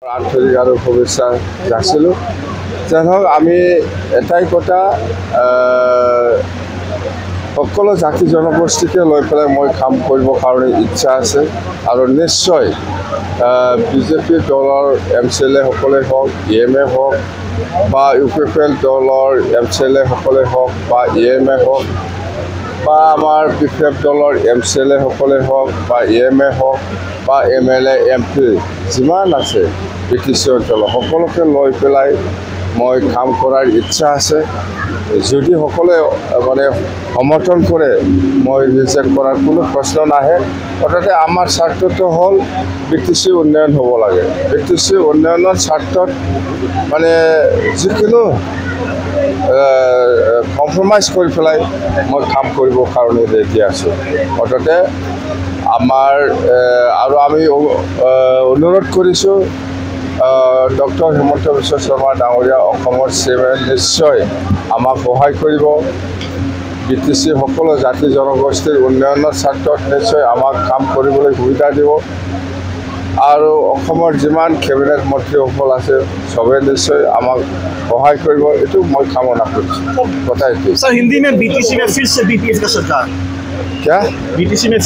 আন্তৰিক আৰু শুভেচ্ছা যাচিলোঁ। যেন হওক আমি এটাই কথা সকলো জাতি জনগোষ্ঠীকে লৈ পেলাই মই কাম কৰিবৰ কাৰণে ইচ্ছা আছে আৰু নিশ্চয় বিজেপি দলৰ MCLA সকলে হওক EMA হওক বা UPPL দলৰ MCLA সকলে হওক বা EMA হওক বা আমাৰ PPF দলৰ MCLA সকলে হওক বা EMA হওক বা MLA MP যিমান আছে BTC অঞ্চলৰ সকলোকে লৈ পেলাই মই কাম কৰাৰ ইচ্ছা আছে। যদি সকলে মানে সমৰ্থন কৰে মই ৰিজেক্ট কৰাৰ কোনো প্ৰশ্ন নাহে। অৰ্থাৎ আমাৰ স্বাৰ্থটো হ'ল BTC উন্নয়ন হ'ব লাগে। BTC উন্নয়নৰ স্বাৰ্থত মানে যিকোনো কম্প্ৰমাইজ কৰি পেলাই মই কাম কৰিবৰ কাৰণে ৰেডি আছোঁ। অৰ্থাৎ আমাৰ আৰু আমি অনুৰোধ কৰিছোঁ ডক্টৰ হিমন্ত বিশ্ব শৰ্মা ডাঙৰীয়া অসমৰ চেয়াৰমেন নিশ্চয় আমাক সহায় কৰিব। BTC সকলো জাতি জনগোষ্ঠীৰ উন্নয়নৰ স্বাৰ্থত নিশ্চয় আমাক কাম কৰিবলৈ সুবিধা দিব আৰু অসমৰ যিমান কেবিনেট মন্ত্ৰীসকল আছে চবে নিশ্চয় আমাক সহায় কৰিব, এইটো মই কামনা কৰিছোঁ। কথা এইটো। सर हिंदी में BTC में फिर से BPF का सरकार क्या BTC में फिर